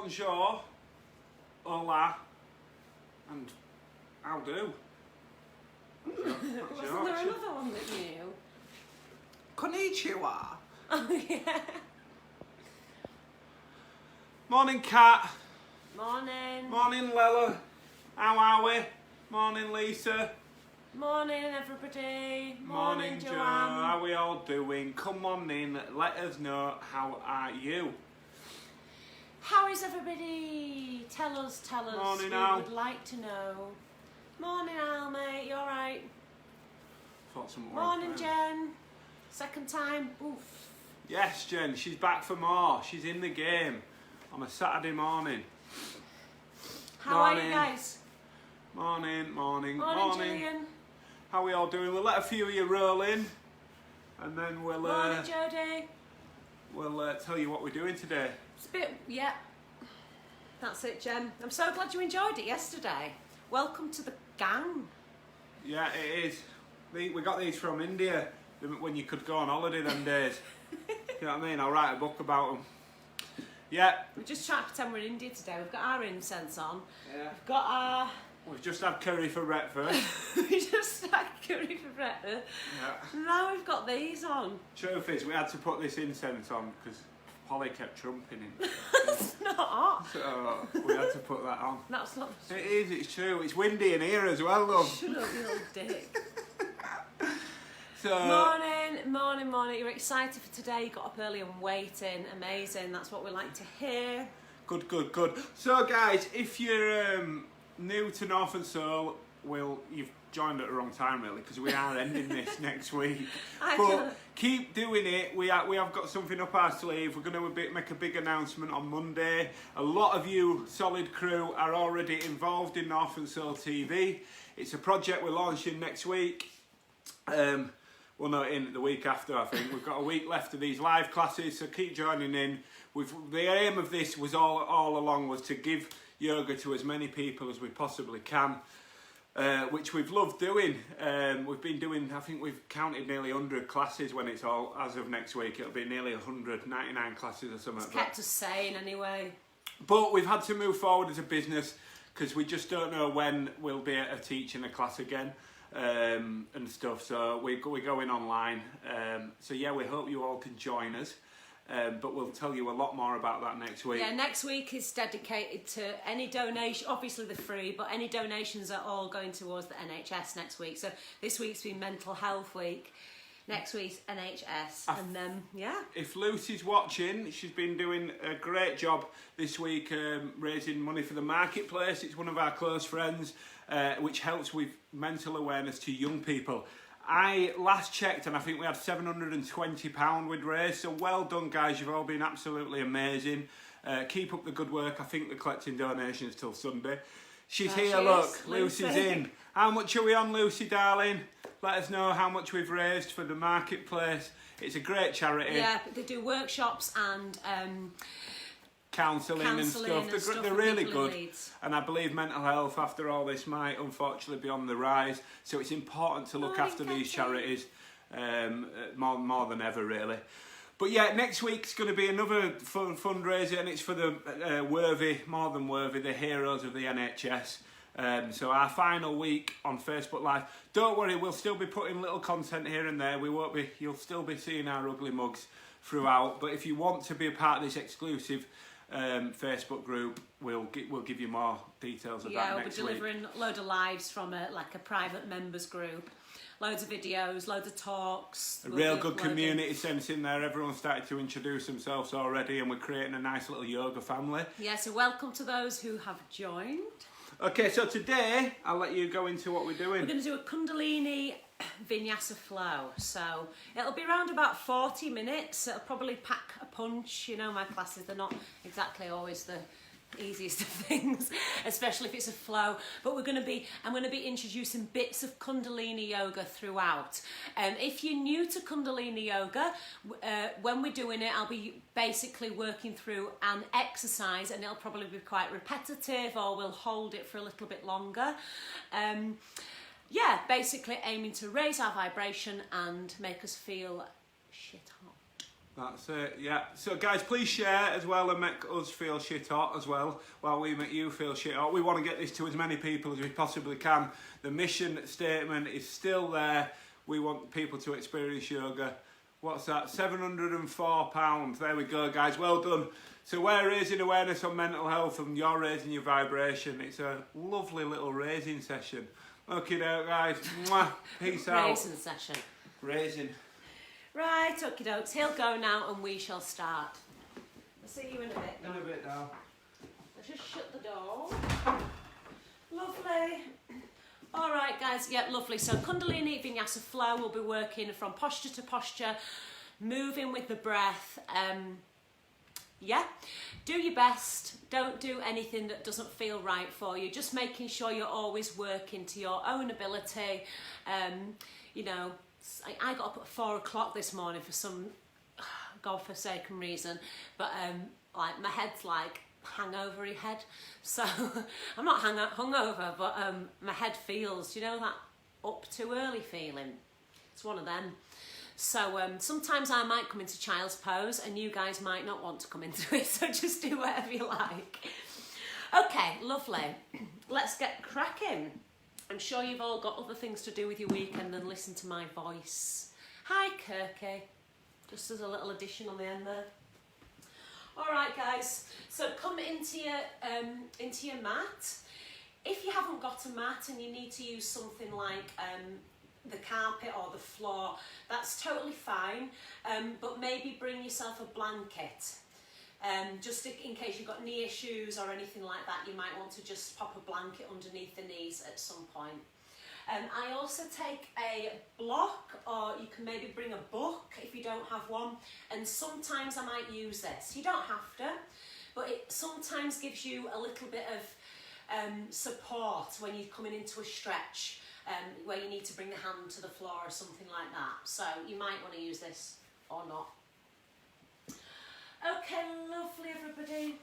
bonjour, hola, and how do. Wasn't there another one that you knew? Konnichiwa. Oh yeah. Morning, Kat. Morning. Morning, Lella. How are we? Morning, Lisa. Morning, everybody. Morning, Joe. Joanne. How are we all doing? Come on in. Let us know. How are you? How is everybody? Tell us. Morning, we Al. would like to know. Morning, Al, mate. You alright? Thought something Morning, went Jen. Second time. Oof. Yes, Jen. She's back for more. She's in the game on a Saturday morning. How are you guys? Morning. Morning, Gillian. How are we all doing? We'll let a few of you roll in, and then we'll Morning, Jodie. we'll tell you what we're doing today. It's a bit, yeah. That's it, Jen. I'm so glad you enjoyed it yesterday. Welcome to the gang. Yeah, it is. We got these from India when you could go on holiday them days. You know what I mean? I'll write a book about them. Yeah. We're just trying to pretend we're in India today. We've got our incense on. Yeah. We've got our... We've just had curry for breakfast. we just had curry for breakfast. Yeah. Now we've got these on. Truth is, we had to put this incense on because Polly kept trumping it. It's not. So we had to put that on. That's not the It is, it's true. It's windy in here as well, love. Shut up, you little dick. So, Morning. You're excited for today. You got up early and waiting. Amazing. That's what we like to hear. good. So, guys, if you're new to North and Soul, you've joined at the wrong time, really, because we are ending this next week. But keep doing it. We have got something up our sleeve. We're going to make a big announcement on Monday. A lot of you solid crew are already involved in North and Soul TV. It's a project we're launching next week. Well, no, in the week after, I think. We've got a week left of these live classes, so keep joining in. The aim of this was all along was to give yoga to as many people as we possibly can, which we've loved doing. We've been doing, I think we've counted nearly 100 classes when it's all, as of next week, it'll be nearly 199 classes or something It's like that. kept us sane anyway. But we've had to move forward as a business because we just don't know when we'll be able to teach in a class again. And stuff, so we're going online. So yeah, we hope you all can join us. But we'll tell you a lot more about that next week. Yeah, next week is dedicated to any donation. Obviously, they're free, but any donations are all going towards the NHS next week. So this week's been Mental Health Week. Next week's NHS, and then yeah. If Lucy's watching, she's been doing a great job this week raising money for the marketplace. It's one of our close friends, which helps with mental awareness to young people. I last checked and I think we had £720 we'd raised, so well done guys, you've all been absolutely amazing. Keep up the good work. I think they're collecting donations till Sunday. She's here, look, Lucy's in. How much are we on, Lucy darling? Let us know how much we've raised for the marketplace. It's a great charity. Yeah, they do workshops and counselling and stuff. They're really good. And I believe mental health after all this might unfortunately be on the rise. So it's important to look after these charities more than ever, really. But yeah, next week's going to be another fundraiser, and it's for the worthy, more than worthy, the heroes of the NHS. So our final week on Facebook Live. Don't worry, we'll still be putting little content here and there. You'll still be seeing our ugly mugs throughout. But if you want to be a part of this exclusive Facebook group, we'll give you more details of that next week. Yeah, we'll be delivering a load of lives from a private members group. Loads of videos, loads of talks. A real good community sense in there. Everyone's started to introduce themselves already, and we're creating a nice little yoga family. Yeah, so welcome to those who have joined. Okay, so today I'll let you go into what we're doing. We're going to do a Kundalini Vinyasa flow. So it'll be around about 40 minutes. It'll probably pack a punch. You know, my classes, they're not exactly always the easiest of things, especially if it's a flow. But I'm going to be introducing bits of Kundalini yoga throughout. If you're new to Kundalini yoga, when we're doing it, I'll be basically working through an exercise, and it'll probably be quite repetitive, or we'll hold it for a little bit longer. Yeah, basically aiming to raise our vibration and make us feel shit hot. That's it, yeah. So guys, please share as well and make us feel shit hot as well, while we make you feel shit hot. We want to get this to as many people as we possibly can. The mission statement is still there. We want people to experience yoga. What's that? £704. There we go, guys. Well done. So we're raising awareness on mental health and you're raising your vibration. It's a lovely little raising session. Okay, guys. Mwah. Peace out. Raising session. Raising. Right, okie dokes. He'll go now and we shall start. I'll see you in a bit. In a bit now. Let's just shut the door. Lovely. All right, guys. Yeah, lovely. So Kundalini Vinyasa flow will be working from posture to posture, moving with the breath. Yeah, do your best. Don't do anything that doesn't feel right for you. Just making sure you're always working to your own ability. You know, I got up at 4 o'clock this morning for some godforsaken reason, but like my head's like hangover-y head. So I'm not hungover, but my head feels, you know, that up too early feeling. It's one of them. So sometimes I might come into child's pose and you guys might not want to come into it, so just do whatever you like. Okay, lovely. Let's get cracking. I'm sure you've all got other things to do with your weekend than listen to my voice. Hi, Kirky. Just as a little addition on the end there. All right, guys. So come into your mat. If you haven't got a mat and you need to use something like the carpet or the floor, that's totally fine. But maybe bring yourself a blanket. Just in case you've got knee issues or anything like that, you might want to just pop a blanket underneath the knees at some point. I also take a block, or you can maybe bring a book if you don't have one, and sometimes I might use this. You don't have to, but it sometimes gives you a little bit of support when you're coming into a stretch where you need to bring the hand to the floor or something like that. So you might want to use this or not. Okay, lovely everybody.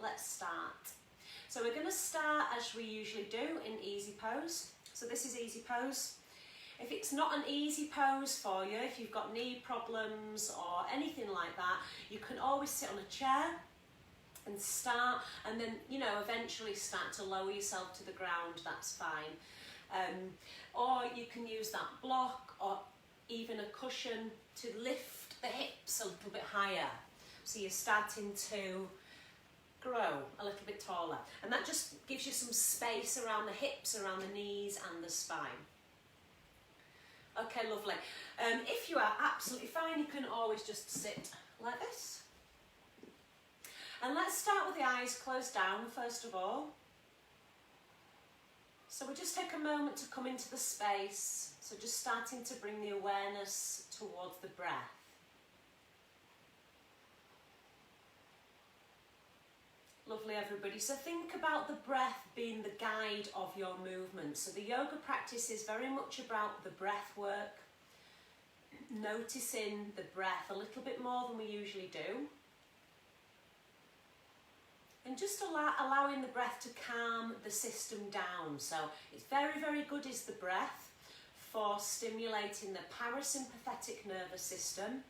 Let's start. So we're going to start as we usually do in easy pose. So this is easy pose. If it's not an easy pose for you, if you've got knee problems or anything like that, you can always sit on a chair and start, and then, you know, eventually start to lower yourself to the ground. That's fine. Or you can use that block or even a cushion to lift the hips a little bit higher. So you're starting to grow a little bit taller. And that just gives you some space around the hips, around the knees and the spine. Okay, lovely. If you are absolutely fine, you can always just sit like this. And let's start with the eyes closed down first of all. So we'll just take a moment to come into the space. So just starting to bring the awareness towards the breath. Lovely everybody. So think about the breath being the guide of your movement. So the yoga practice is very much about the breath work, noticing the breath a little bit more than we usually do. And just allowing the breath to calm the system down. So it's very, very good is the breath for stimulating the parasympathetic nervous system.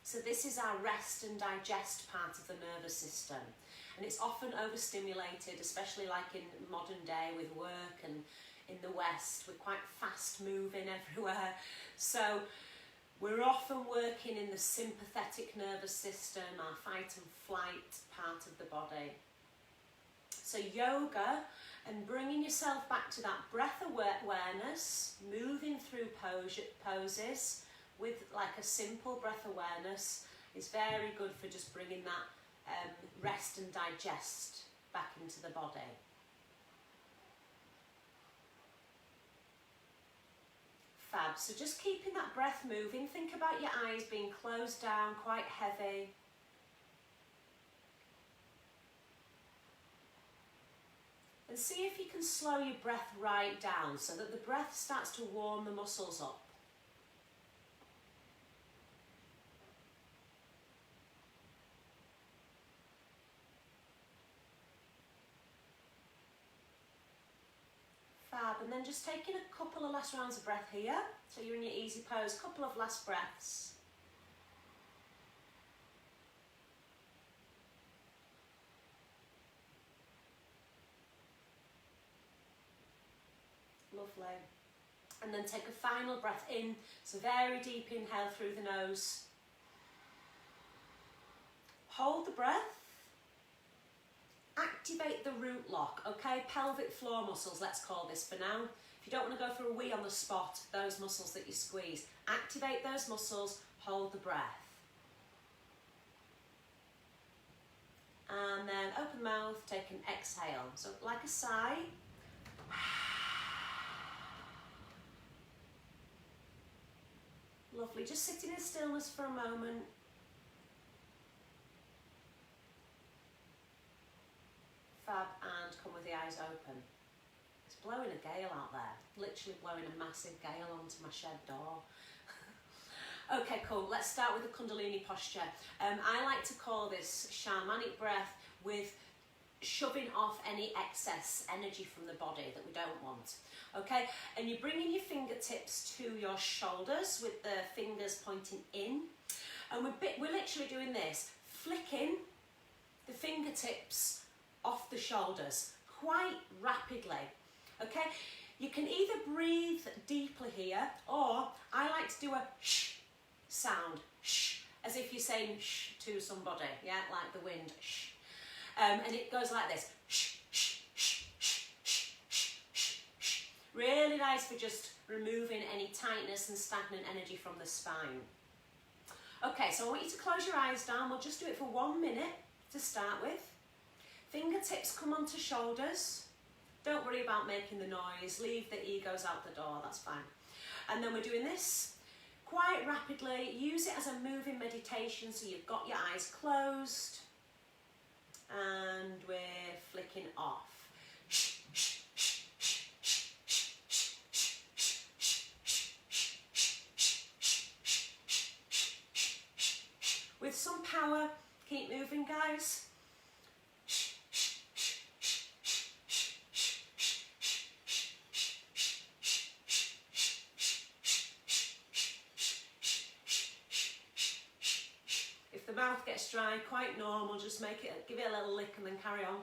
So this is our rest and digest part of the nervous system. And it's often overstimulated, especially like in modern day with work and in the West. We're quite fast moving everywhere. So we're often working in the sympathetic nervous system, our fight and flight part of the body. So yoga and bringing yourself back to that breath awareness, moving through poses with like a simple breath awareness is very good for just bringing that rest and digest back into the body. Fab. So just keeping that breath moving. Think about your eyes being closed down, quite heavy. And see if you can slow your breath right down so that the breath starts to warm the muscles up. Fab, and then just taking a couple of last rounds of breath here. So you're in your easy pose, couple of last breaths. Lovely. And then take a final breath in. So very deep inhale through the nose. Hold the breath. Activate the root lock, okay? Pelvic floor muscles, let's call this for now. If you don't want to go for a wee on the spot, those muscles that you squeeze, activate those muscles, hold the breath. And then open mouth, take an exhale. So like a sigh. Lovely, just sitting in stillness for a moment. Fab, and come with the eyes open. It's blowing a gale out there, literally blowing a massive gale onto my shed door. Okay, cool, let's start with the Kundalini posture. I like to call this shamanic breath with shoving off any excess energy from the body that we don't want. Okay, and you're bringing your fingertips to your shoulders with the fingers pointing in, and we're literally doing this, flicking the fingertips off the shoulders quite rapidly. Okay, you can either breathe deeply here, or I like to do a shh sound, shh, as if you're saying shh to somebody, yeah, like the wind, shh. And it goes like this, shh, shh, shh, shh, shh, shh, shh, shh. Really nice for just removing any tightness and stagnant energy from the spine. Okay, so I want you to close your eyes down. We'll just do it for 1 minute to start with. Fingertips come onto shoulders. Don't worry about making the noise. Leave the egos out the door, that's fine. And then we're doing this quite rapidly. Use it as a moving meditation, so you've got your eyes closed. And we're flicking off. With some power, keep moving, guys. If the mouth gets dry, quite normal, just make it, give it a little lick and then carry on.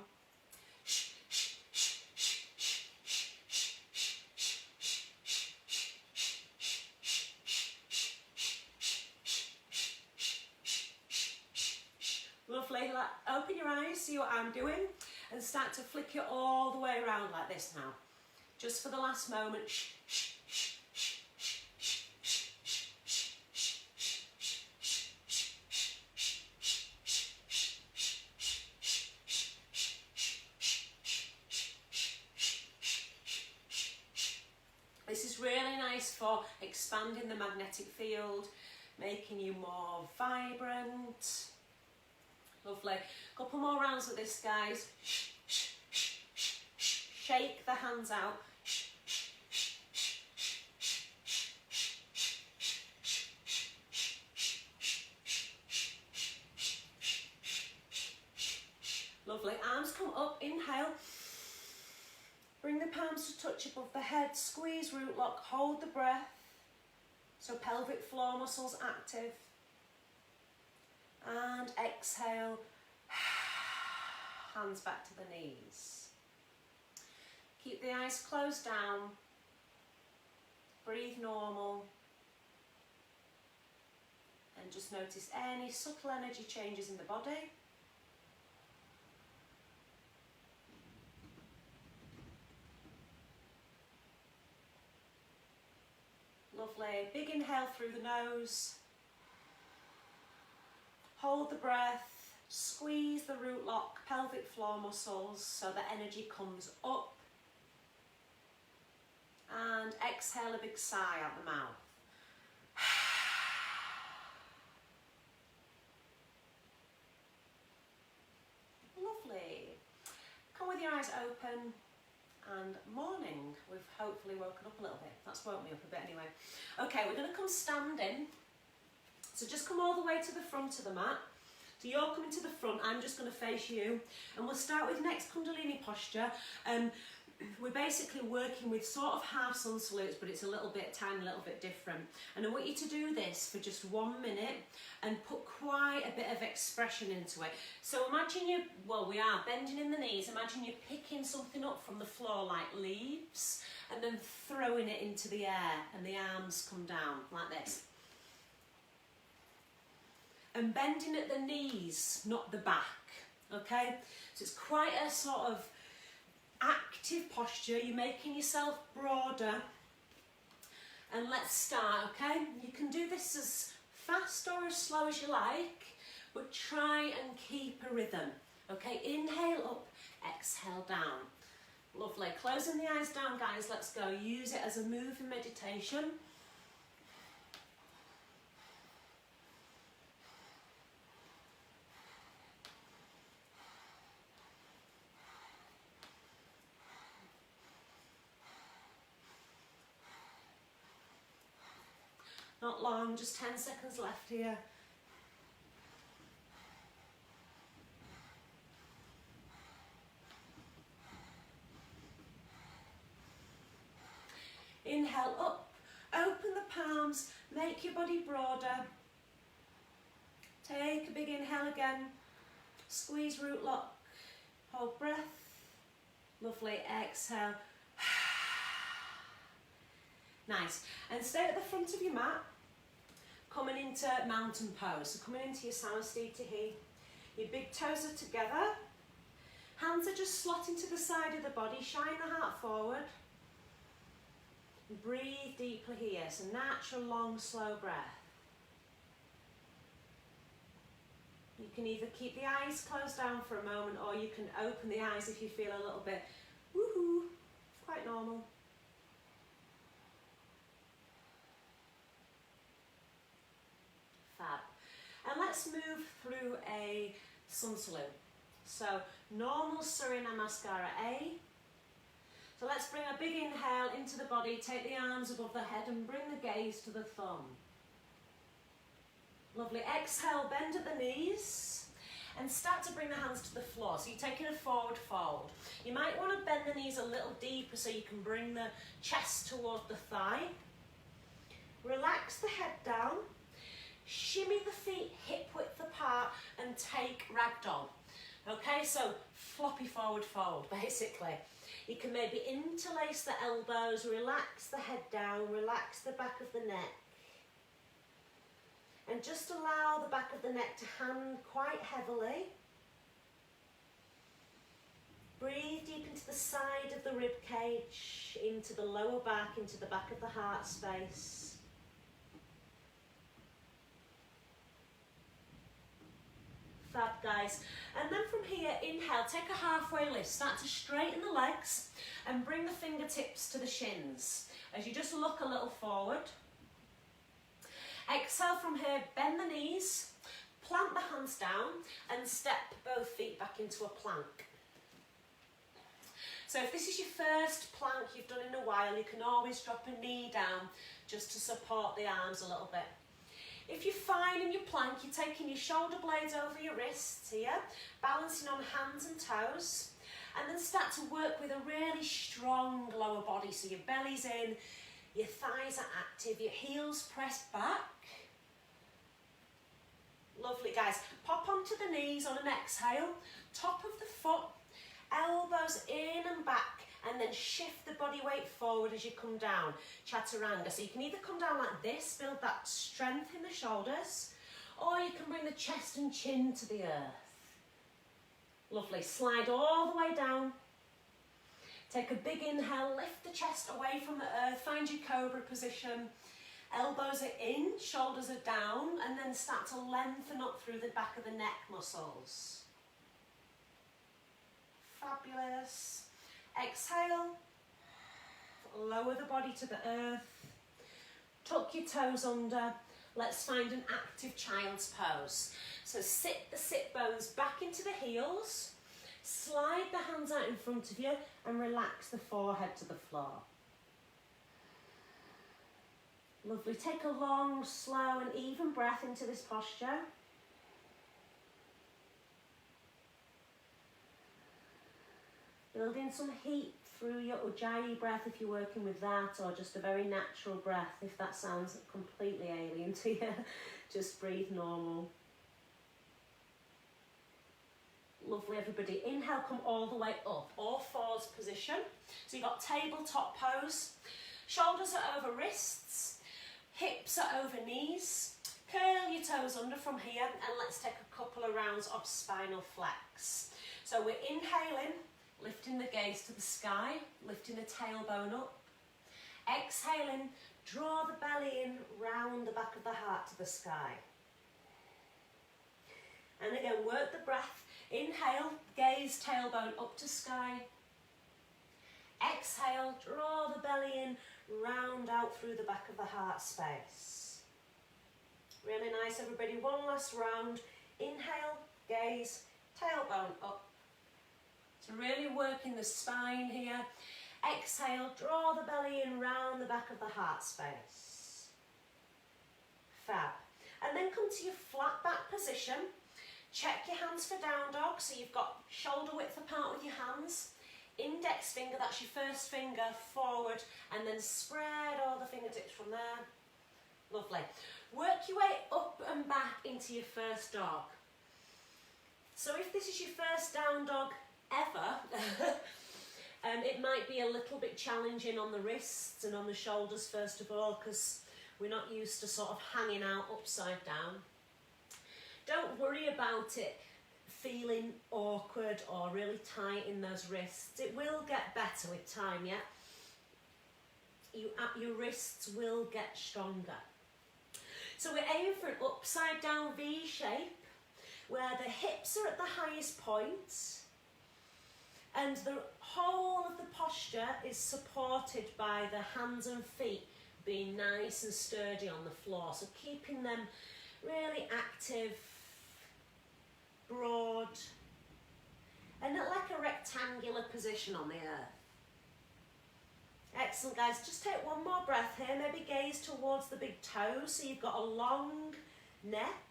Lovely, open your eyes, see what I'm doing, and start to flick it all the way around like this now. Just for the last moment. This is really nice for expanding the magnetic field, making you more vibrant. Lovely. Couple more rounds of this, guys. Shake the hands out. Lovely. Arms come up. Inhale. Bring the palms to touch above the head. Squeeze root lock. Hold the breath. So pelvic floor muscles active. And exhale, hands back to the knees. Keep the eyes closed down, breathe normal, and just notice any subtle energy changes in the body. Lovely, big inhale through the nose. Hold the breath, squeeze the root lock, pelvic floor muscles so the energy comes up. And exhale a big sigh out the mouth. Lovely. Come with your eyes open, and morning. We've hopefully woken up a little bit. That's woke me up a bit anyway. Okay, we're going to come standing. So just come all the way to the front of the mat. So you're coming to the front, I'm just going to face you. And we'll start with next Kundalini posture. we're basically working with sort of half sun salutes, but it's a little bit tiny, a little bit different. And I want you to do this for just 1 minute and put quite a bit of expression into it. So imagine you, well, we are bending in the knees. Imagine you're picking something up from the floor like leaves and then throwing it into the air, and the arms come down like this. And bending at the knees, not the back, okay? So it's quite a sort of active posture. You're making yourself broader. And let's start, okay? You can do this as fast or as slow as you like, but try and keep a rhythm, okay? Inhale up, exhale down. Lovely. Closing the eyes down, guys. Let's go. Use it as a moving meditation. Not long, just 10 seconds left here. Inhale up, open the palms, make your body broader. Take a big inhale again, squeeze root lock, hold breath. Lovely, exhale. Nice, and stay at the front of your mat, coming into mountain pose. So coming into your Samastitihi, your big toes are together, hands are just slotting to the side of the body, shine the heart forward. Breathe deeply here, so natural, long, slow breath. You can either keep the eyes closed down for a moment, or you can open the eyes if you feel a little bit woohoo. It's quite normal. Fab. And let's move through a sun salute. So normal Surya Namaskara A. So let's bring a big inhale into the body, take the arms above the head and bring the gaze to the thumb. Lovely. Exhale, bend at the knees and start to bring the hands to the floor. So you're taking a forward fold. You might want to bend the knees a little deeper so you can bring the chest towards the thigh. Relax the head down. Shimmy the feet hip width apart and take ragdoll. Okay, so floppy forward fold basically. You can maybe interlace the elbows, relax the head down, relax the back of the neck. And just allow the back of the neck to hang quite heavily. Breathe deep into the side of the rib cage, into the lower back, into the back of the heart space. Fab, guys. And then from here, inhale, take a halfway lift, start to straighten the legs and bring the fingertips to the shins as you just look a little forward. Exhale from here, bend the knees, plant the hands down and step both feet back into a plank. So if this is your first plank you've done in a while, you can always drop a knee down just to support the arms a little bit. If you're fine in your plank, you're taking your shoulder blades over your wrists here, balancing on hands and toes, and then start to work with a really strong lower body. So your belly's in, your thighs are active, your heels pressed back. Lovely, guys. Pop onto the knees on an exhale, top of the foot, elbows in and back, and then shift the body weight forward as you come down, chaturanga. So you can either come down like this, build that strength in the shoulders, or you can bring the chest and chin to the earth. Lovely, slide all the way down. Take a big inhale, lift the chest away from the earth, find your cobra position. Elbows are in, shoulders are down, and then start to lengthen up through the back of the neck muscles. Fabulous. Exhale, lower the body to the earth, tuck your toes under. Let's find an active child's pose. So sit the sit bones back into the heels, slide the hands out in front of you and relax the forehead to the floor. Lovely, take a long, slow and even breath into this posture. Building some heat through your Ujjayi breath if you're working with that, or just a very natural breath if that sounds completely alien to you. Just breathe normal. Lovely, everybody. Inhale, come all the way up, all fours position. So you've got tabletop pose. Shoulders are over wrists, hips are over knees. Curl your toes under from here, and let's take a couple of rounds of spinal flex. So we're inhaling, lifting the gaze to the sky, lifting the tailbone up. Exhaling, draw the belly in, round the back of the heart to the sky. And again, work the breath. Inhale, gaze, tailbone up to sky. Exhale, draw the belly in, round out through the back of the heart space. Really nice, everybody. One last round. Inhale, gaze, tailbone up. So really working the spine here. Exhale, draw the belly in, round the back of the heart space. Fab. And then come to your flat back position. Check your hands for down dog, so you've got shoulder width apart with your hands. Index finger, that's your first finger, forward, and then spread all the fingertips from there. Lovely. Work your way up and back into your first dog. So if this is your first down dog ever, it might be a little bit challenging on the wrists and on the shoulders first of all, because we're not used to sort of hanging out upside down. Don't worry about it feeling awkward or really tight in those wrists. It will get better with time, yeah? Your wrists will get stronger. So we're aiming for an upside down V shape where the hips are at the highest point and the whole of the posture is supported by the hands and feet being nice and sturdy on the floor. So keeping them really active, broad, and like a rectangular position on the earth. Excellent, guys. Just take one more breath here. Maybe gaze towards the big toes so you've got a long neck.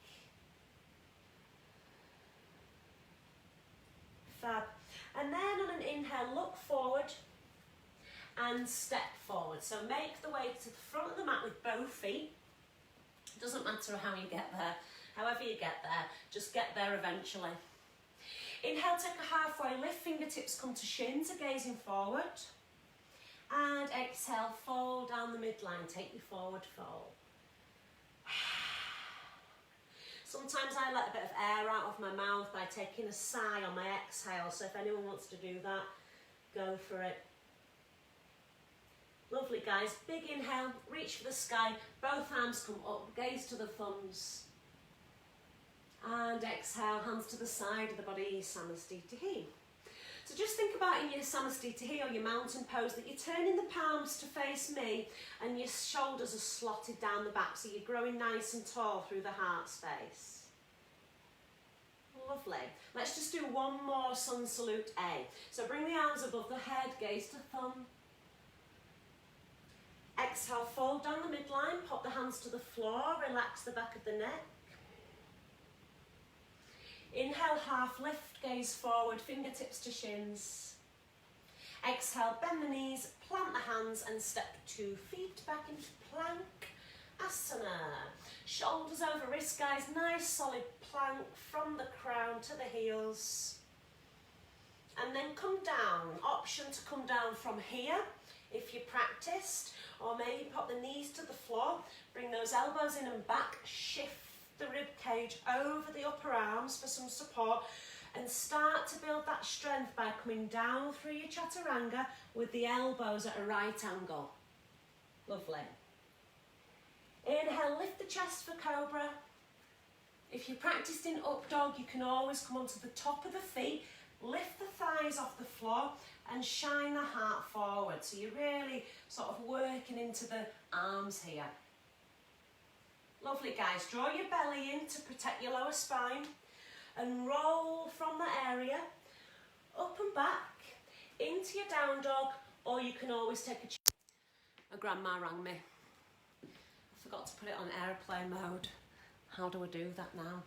Fab. And then on an inhale, look forward and step forward. So make the way to the front of the mat with both feet. Doesn't matter how you get there. However you get there, just get there eventually. Inhale, take a halfway lift, fingertips come to shins, so gazing forward. And exhale, fold down the midline, take your forward fold. Sometimes I let a bit of air out of my mouth by taking a sigh on my exhale, so if anyone wants to do that, go for it. Lovely, guys. Big inhale, reach for the sky, both arms come up, gaze to the thumbs. And exhale, hands to the side of the body, Samastitihi. So just think about in your Samastitihi or your mountain pose that you're turning the palms to face me and your shoulders are slotted down the back, so you're growing nice and tall through the heart space. Lovely. Let's just do one more sun salute A. So bring the arms above the head, gaze to thumb. Exhale, fold down the midline, pop the hands to the floor, relax the back of the neck. Inhale, half lift, gaze forward, fingertips to shins. Exhale, bend the knees, plant the hands and step 2 feet back into plank. Asana. Shoulders over wrists, guys. Nice solid plank from the crown to the heels. And then come down. Option to come down from here if you practiced. Or maybe pop the knees to the floor. Bring those elbows in and back. Shift the rib cage over the upper arms for some support and start to build that strength by coming down through your chaturanga with the elbows at a right angle. Lovely. Inhale, lift the chest for cobra. If you practiced in up dog, you can always come onto the top of the feet, lift the thighs off the floor and shine the heart forward. So you're really sort of working into the arms here. Lovely, guys. Draw your belly in to protect your lower spine and roll from the area up and back into your down dog, or you can always take a grandma rang me. I forgot to put it on airplane mode. How do I do that now?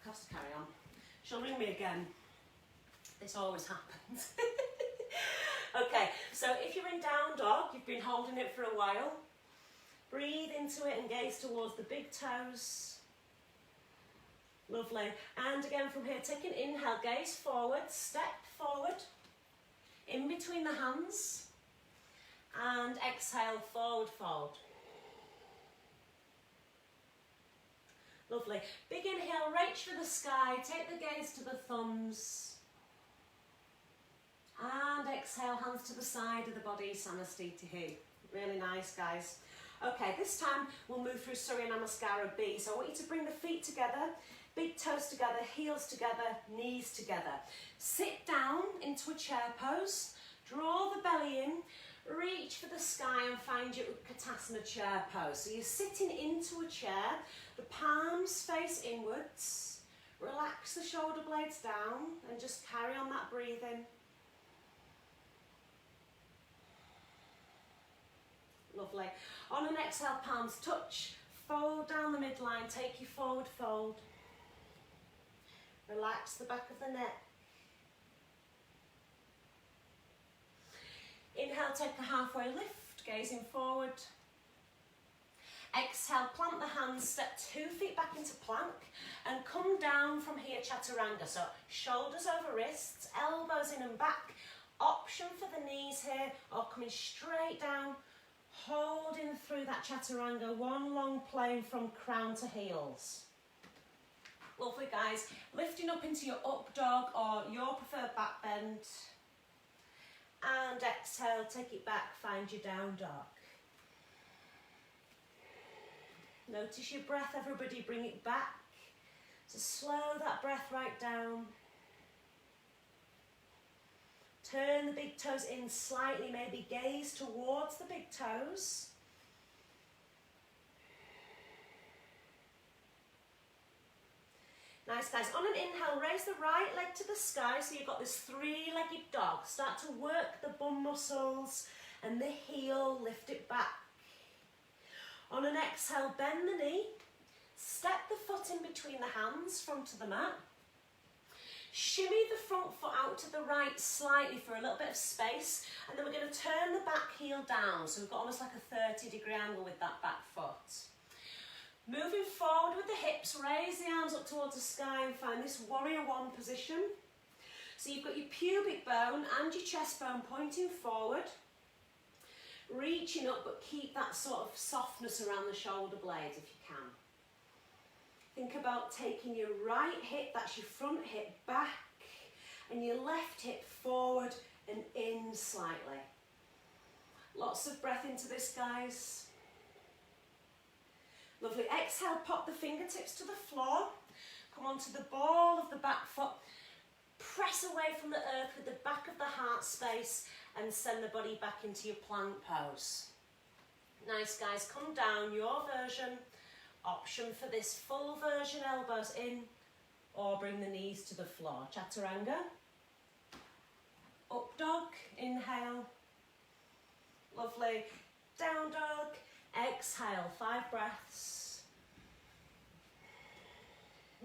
Have to carry on. She'll ring me again. This always happens. Okay, so if you're in down dog, you've been holding it for a while, breathe into it and gaze towards the big toes. Lovely. And again from here, take an inhale, gaze forward, step forward, in between the hands, and exhale, forward fold. Lovely. Big inhale, reach for the sky, take the gaze to the thumbs. And exhale, hands to the side of the body, Samastitihi. Really nice, guys. Okay, this time we'll move through Surya Namaskara B. So I want you to bring the feet together, big toes together, heels together, knees together. Sit down into a chair pose, draw the belly in, reach for the sky and find your Utkatasana chair pose. So you're sitting into a chair, the palms face inwards, relax the shoulder blades down and just carry on that breathing. Lovely. On an exhale, palms touch, fold down the midline, take your forward fold. Relax the back of the neck. Inhale, take a halfway lift, gazing forward. Exhale, plant the hands, step 2 feet back into plank and come down from here, Chaturanga. So shoulders over wrists, elbows in and back. Option for the knees here, or coming straight down, holding through that Chaturanga, one long plane from crown to heels. Lovely, guys. Lifting up into your up dog or your preferred back bend. And exhale, take it back, find your down dog. Notice your breath, everybody, bring it back. So slow that breath right down. Turn the big toes in slightly, maybe gaze towards the big toes. Nice, guys. On an inhale, raise the right leg to the sky, so you've got this 3-legged dog. Start to work the bum muscles and the heel, lift it back. On an exhale, bend the knee, step the foot in between the hands, front of the mat. Shimmy the front foot out to the right slightly for a little bit of space, and then we're going to turn the back heel down, so we've got almost like a 30-degree angle with that back foot. Moving forward with the hips, raise the arms up towards the sky and find this warrior one position. So you've got your pubic bone and your chest bone pointing forward, reaching up, but keep that sort of softness around the shoulder blades if you can. Think about taking your right hip, that's your front hip, back, and your left hip forward and in slightly. Lots of breath into this, guys. Lovely. Exhale, pop the fingertips to the floor. Come onto the ball of the back foot. Press away from the earth with the back of the heart space and send the body back into your plank pose. Nice, guys. Come down, your version. Option for this full version, elbows in, or bring the knees to the floor. Chaturanga. Up dog, inhale. Lovely. Down dog, exhale, 5 breaths.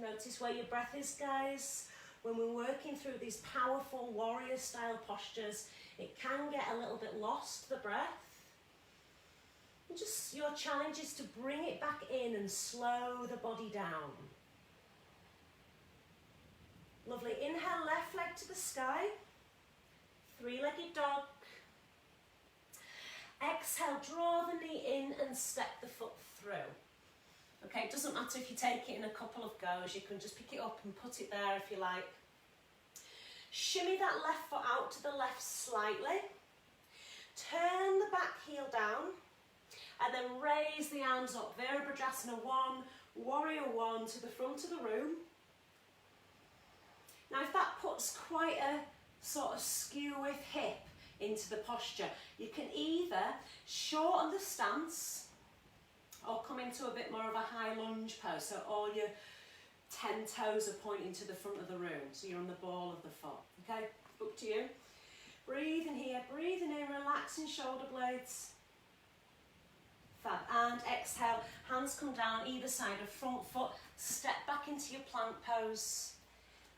Notice where your breath is, guys. When we're working through these powerful warrior style postures, it can get a little bit lost, the breath. And just your challenge is to bring it back in and slow the body down. Lovely. Inhale, left leg to the sky. 3-legged dog. Exhale, draw the knee in and step the foot through. Okay, it doesn't matter if you take it in a couple of goes, you can just pick it up and put it there if you like. Shimmy that left foot out to the left slightly. Turn the back heel down and then raise the arms up. Virabhadrasana 1, warrior 1 to the front of the room. Now if that puts quite a sort of skew with hip into the posture, you can either shorten the stance or come into a bit more of a high lunge pose, so all your 10 toes are pointing to the front of the room, so you're on the ball of the foot. Okay, up to you. Breathing here, breathing in, relaxing shoulder blades. Fab. And exhale, hands come down either side of front foot, step back into your plank pose.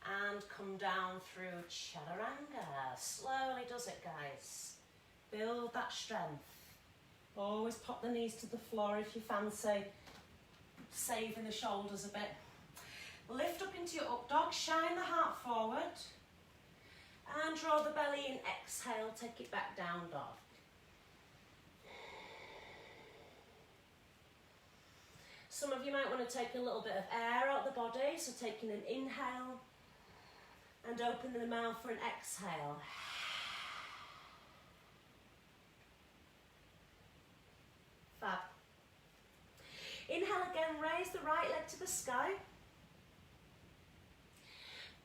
And come down through Chaturanga. Slowly does it, guys. Build that strength. Always pop the knees to the floor if you fancy saving the shoulders a bit. Lift up into your up dog, shine the heart forward. And draw the belly in, exhale, take it back down dog. Some of you might want to take a little bit of air out the body, so taking an inhale and opening the mouth for an exhale. Fab. Inhale again, raise the right leg to the sky.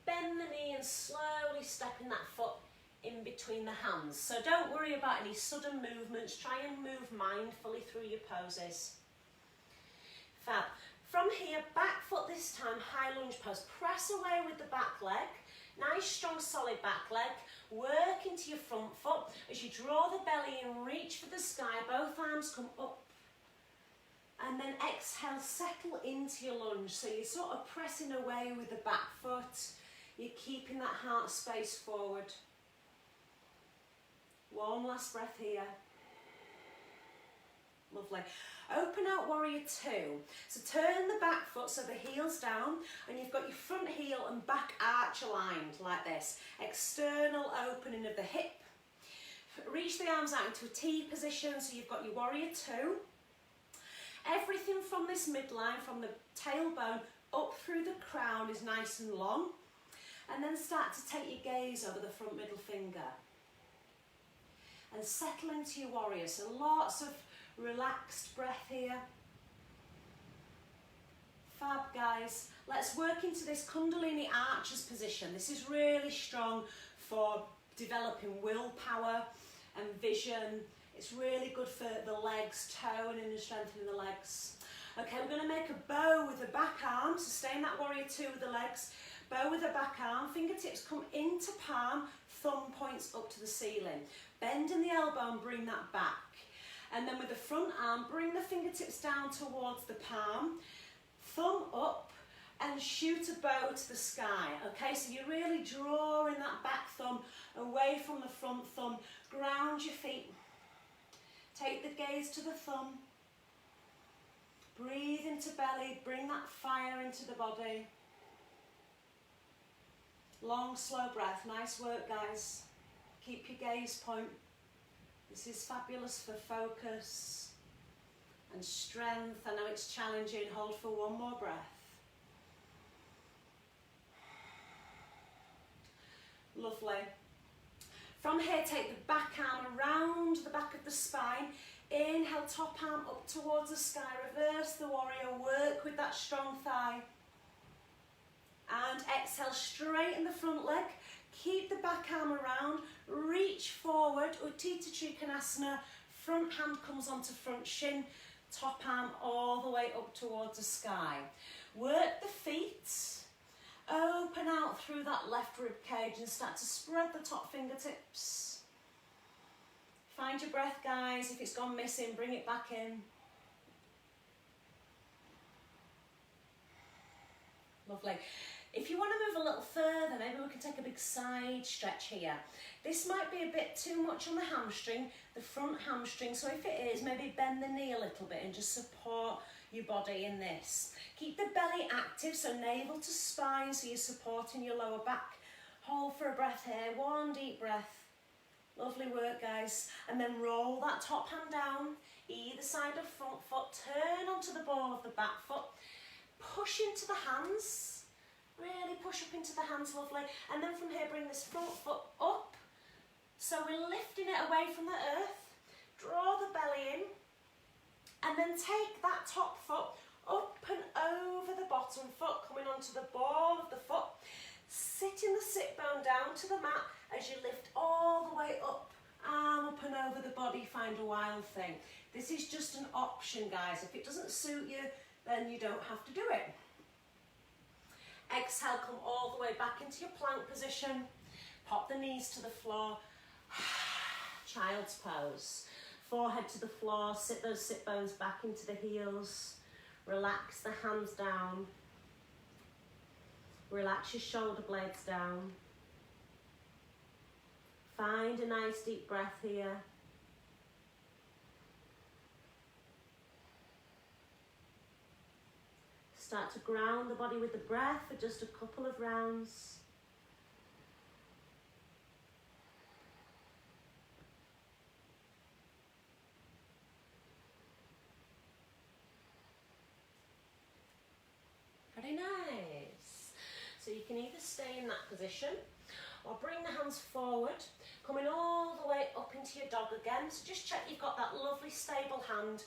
Bend the knee and slowly stepping that foot in between the hands. So don't worry about any sudden movements, try and move mindfully through your poses. Fab. From here, back foot this time, high lunge pose. Press away with the back leg. Nice, strong, solid back leg. Work into your front foot. As you draw the belly and reach for the sky, both arms come up. And then exhale, settle into your lunge. So you're sort of pressing away with the back foot. You're keeping that heart space forward. One last breath here. Lovely. Open out warrior two. So turn the back foot so the heel's down and you've got your front heel and back arch aligned like this. External opening of the hip. Reach the arms out into a T position so you've got your warrior two. Everything from this midline, from the tailbone up through the crown is nice and long. And then start to take your gaze over the front middle finger. And settle into your warrior. So lots of relaxed breath here. Fab, guys. Let's work into this Kundalini archers position. This is really strong for developing willpower and vision. It's really good for the legs, toning and strengthening the legs. Okay, we're going to make a bow with the back arm. So stay in that warrior two with the legs. Bow with the back arm. Fingertips come into palm. Thumb points up to the ceiling. Bend in the elbow and bring that back. And then with the front arm, bring the fingertips down towards the palm. Thumb up and shoot a bow to the sky. Okay, so you're really drawing that back thumb away from the front thumb. Ground your feet. Take the gaze to the thumb. Breathe into belly. Bring that fire into the body. Long, slow breath. Nice work, guys. Keep your gaze point. This is fabulous for focus and strength. I know it's challenging. Hold for one more breath. Lovely. From here, take the back arm around the back of the spine. Inhale, top arm up towards the sky. Reverse the warrior. Work with that strong thigh. And exhale, straighten the front leg. Keep the back arm around. Reach forward. Uttita Trikonasana. Front hand comes onto front shin. Top arm all the way up towards the sky. Work the feet. Open out through that left rib cage and start to spread the top fingertips. Find your breath, guys. If it's gone missing, bring it back in. Lovely. If you want to move a little further, maybe we can take a big side stretch here. This might be a bit too much on the hamstring, the front hamstring. So if it is, maybe bend the knee a little bit and just support your body in this. Keep the belly active, so navel to spine, so you're supporting your lower back. Hold for a breath here. One deep breath. Lovely work, guys. And then roll that top hand down, either side of front foot. Turn onto the ball of the back foot. Push into the hands. Really push up into the hands, lovely. And then from here, bring this front foot up. So we're lifting it away from the earth. Draw the belly in. And then take that top foot up and over the bottom foot, coming onto the ball of the foot. Sitting the sit bone down to the mat as you lift all the way up. Arm up and over the body, find a wild thing. This is just an option, guys. If it doesn't suit you, then you don't have to do it. Exhale, come all the way back into your plank position. Pop the knees to the floor. Child's pose. Forehead to the floor. Sit those sit bones back into the heels. Relax the hands down. Relax your shoulder blades down. Find a nice deep breath here. Start to ground the body with the breath for just a couple of rounds. Very nice. So you can either stay in that position or bring the hands forward, coming all the way up into your dog again. So just check you've got that lovely stable hand.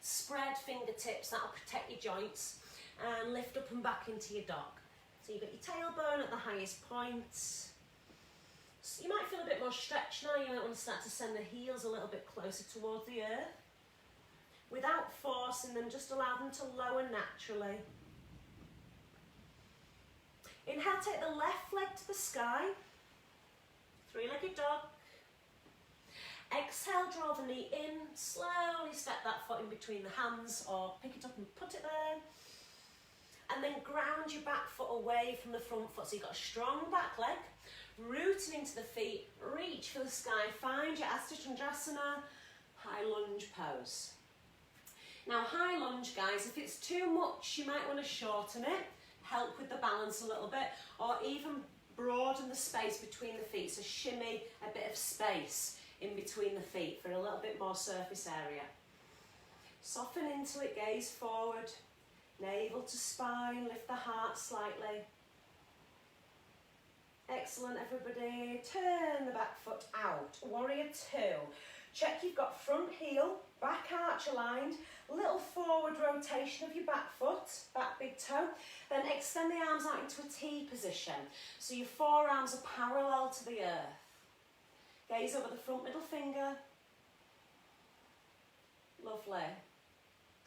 Spread fingertips, that'll protect your joints. And lift up and back into your dog. So you've got your tailbone at the highest point. So you might feel a bit more stretched now. You might want to start to send the heels a little bit closer towards the earth. Without forcing them, just allow them to lower naturally. Inhale, take the left leg to the sky. Three-legged dog. Exhale, draw the knee in. Slowly step that foot in between the hands or pick it up and put it there. And then ground your back foot away from the front foot. So you've got a strong back leg, rooting into the feet, reach for the sky, find your Asana Chandrasana, high lunge pose. Now high lunge, guys, if it's too much, you might want to shorten it, help with the balance a little bit, or even broaden the space between the feet. So shimmy a bit of space in between the feet for a little bit more surface area. Soften into it, gaze forward. Navel to spine, lift the heart slightly. Excellent, everybody. Turn the back foot out. Warrior two. Check you've got front heel, back arch aligned, little forward rotation of your back foot, back big toe. Then extend the arms out into a T position. So your forearms are parallel to the earth. Gaze over the front middle finger. Lovely.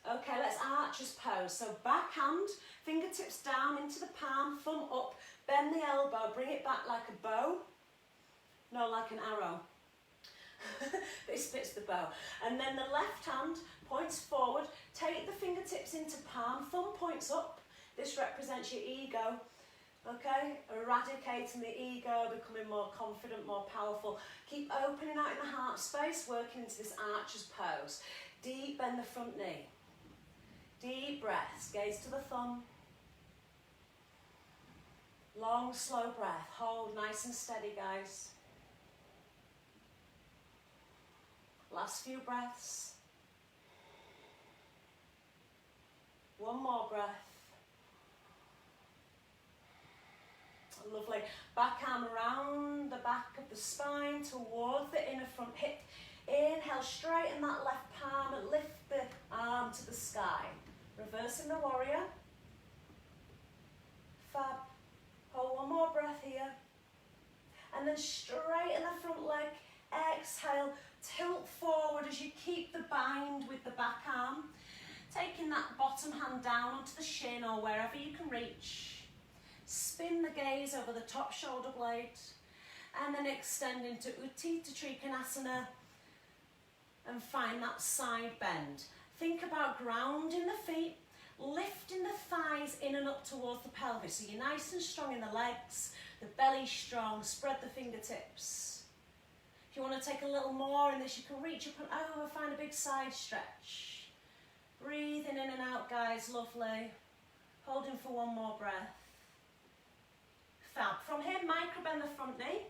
Okay, let's archer's pose. So back hand, fingertips down into the palm, thumb up, bend the elbow, bring it back like a bow. No, like an arrow. This fits the bow. And then the left hand points forward, take the fingertips into palm, thumb points up. This represents your ego. Okay, eradicating the ego, becoming more confident, more powerful. Keep opening out in the heart space, working into this archer's pose. Deep bend the front knee. Deep breaths, gaze to the thumb. Long, slow breath. Hold nice and steady, guys. Last few breaths. One more breath. Lovely. Back arm around the back of the spine towards the inner front hip. Inhale, straighten that left palm and lift the arm to the sky. Reversing the warrior. Fab. Hold one more breath here. And then straighten the front leg. Exhale, tilt forward as you keep the bind with the back arm. Taking that bottom hand down onto the shin or wherever you can reach. Spin the gaze over the top shoulder blade. And then extend into Utthita Trikonasana. And find that side bend. Think about grounding the feet, lifting the thighs in and up towards the pelvis. So you're nice and strong in the legs, the belly's strong, spread the fingertips. If you want to take a little more in this, you can reach up and over, find a big side stretch. Breathing in and out, guys, lovely. Holding for one more breath. Fab. From here, micro bend the front knee.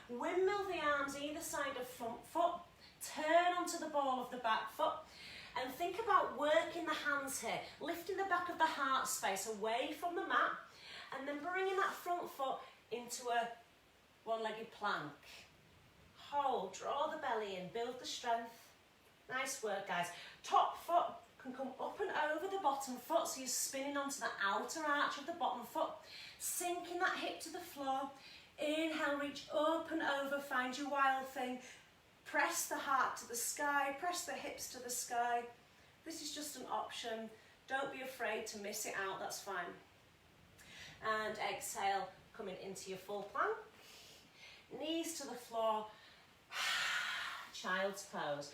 Windmill the arms either side of front foot. Turn onto the ball of the back foot. And think about working the hands here, lifting the back of the heart space away from the mat, and then bringing that front foot into a one-legged plank. Hold, draw the belly in, build the strength. Nice work, guys. Top foot can come up and over the bottom foot, so you're spinning onto the outer arch of the bottom foot, sinking that hip to the floor. Inhale, reach up and over, find your wild thing. Press the heart to the sky, press the hips to the sky. This is just an option. Don't be afraid to miss it out, that's fine. And exhale, coming into your full plank. Knees to the floor. Child's pose.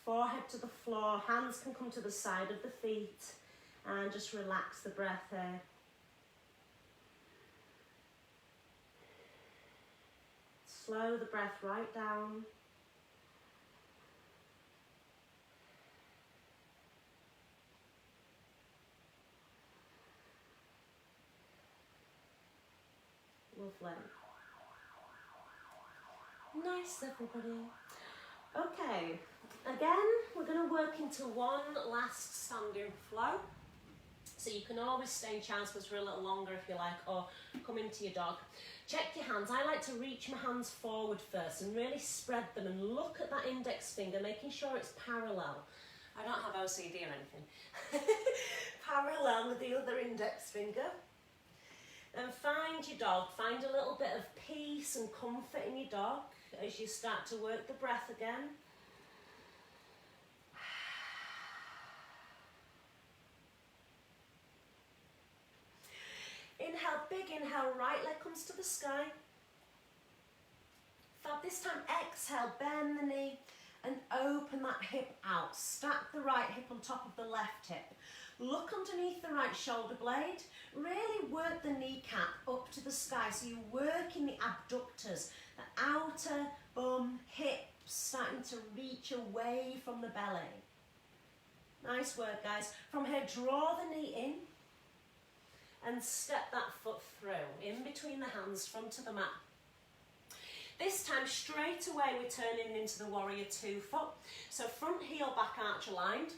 Forehead to the floor, hands can come to the side of the feet. And just relax the breath there. Slow the breath right down. Lovely. Nice, everybody. Okay, again, we're going to work into one last standing flow. So you can always stay in child's pose for a little longer if you like, or come into your dog. Check your hands. I like to reach my hands forward first and really spread them and look at that index finger, making sure it's parallel. I don't have OCD or anything. Parallel with the other index finger. And find your dog. Find a little bit of peace and comfort in your dog as you start to work the breath again. Inhale, big inhale, right leg comes to the sky. Fab, this time exhale, bend the knee and open that hip out. Stack the right hip on top of the left hip. Look underneath the right shoulder blade. Really work the kneecap up to the sky. So you're working the abductors, the outer bum, hips, starting to reach away from the belly. Nice work, guys. From here, draw the knee in and step that foot through, in between the hands, front of the mat. This time, straight away, we're turning into the warrior 2 foot. So front heel, back arch aligned,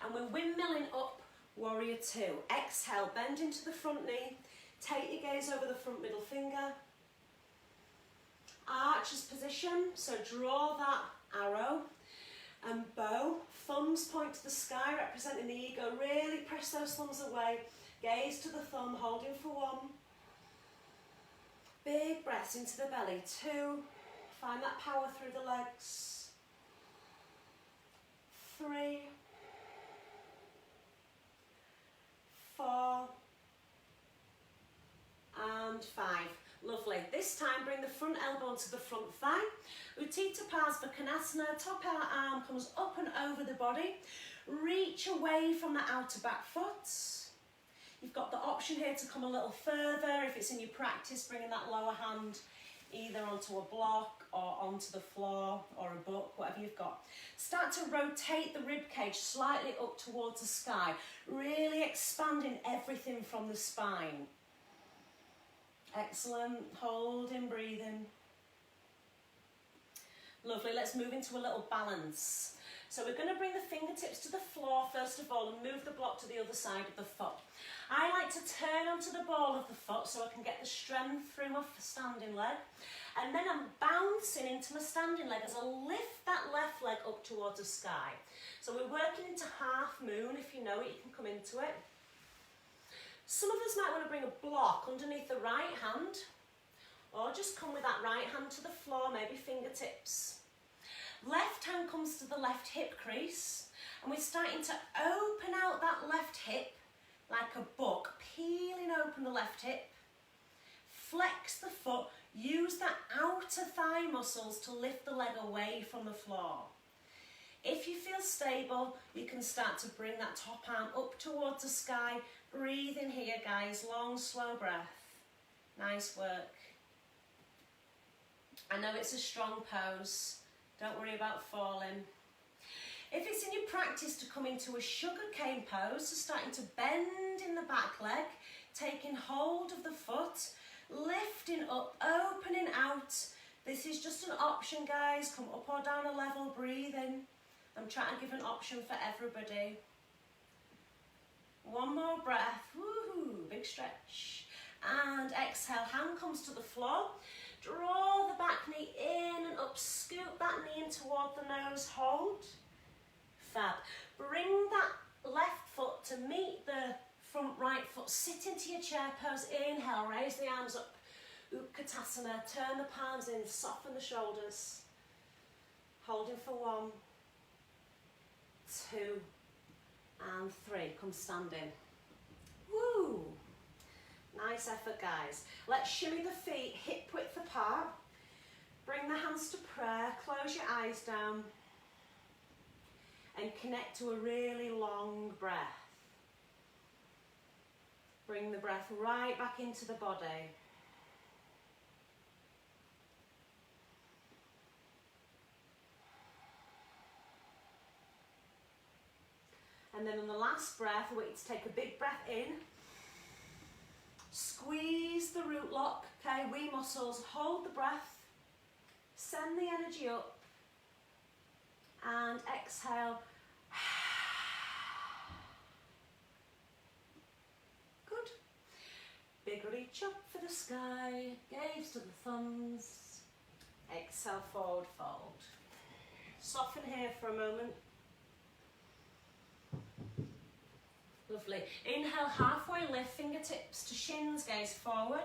and we're windmilling up warrior 2. Exhale, bend into the front knee, take your gaze over the front middle finger. Arches position, so draw that arrow and bow. Thumbs point to the sky, representing the ego. Really press those thumbs away. Gaze to the thumb, holding for 1. Big breaths into the belly. 2. Find that power through the legs. 3. 4. And 5. Lovely. This time, bring the front elbow onto the front thigh. Utthita Padasana, top arm comes up and over the body. Reach away from the outer back foot. You've got the option here to come a little further. If it's in your practice, bringing that lower hand either onto a block or onto the floor or a book, whatever you've got. Start to rotate the rib cage slightly up towards the sky, really expanding everything from the spine. Excellent. Holding, breathing. Lovely. Let's move into a little balance. So we're going to bring the fingertips to the floor first of all and move the block to the other side of the foot. I like to turn onto the ball of the foot so I can get the strength through my standing leg. And then I'm bouncing into my standing leg as I lift that left leg up towards the sky. So we're working into half moon. If you know it, you can come into it. Some of us might want to bring a block underneath the right hand, or just come with that right hand to the floor, maybe fingertips. Left hand comes to the left hip crease, and we're starting to open out that left hip like a book, peeling open the left hip. Flex the foot, use that outer thigh muscles to lift the leg away from the floor. If you feel stable, you can start to bring that top arm up towards the sky. Breathe in here, guys. Long, slow breath. Nice work. I know it's a strong pose. Don't worry about falling. If it's in your practice to come into a sugar cane pose, so starting to bend in the back leg, taking hold of the foot, lifting up, opening out. This is just an option, guys. Come up or down a level, breathe in. I'm trying to give an option for everybody. One more breath. Woohoo, big stretch. And exhale, hand comes to the floor. Draw the back knee in and up, scoop that knee in toward the nose, hold. Fab. Bring that left foot to meet the front right foot. Sit into your chair pose. Inhale, raise the arms up. Utkatasana. Turn the palms in, soften the shoulders. Holding for 1, 2, and 3. Come standing. Woo! Nice effort, guys. Let's shimmy the feet hip width apart. Bring the hands to prayer. Close your eyes down. And connect to a really long breath. Bring the breath right back into the body. And then on the last breath, I want you to take a big breath in. Squeeze the root lock, okay, wee muscles, hold the breath, send the energy up, and exhale. Good. Big reach up for the sky, gaze to the thumbs, exhale, forward fold. Soften here for a moment. Lovely. Inhale, halfway lift, fingertips to shins, gaze forward.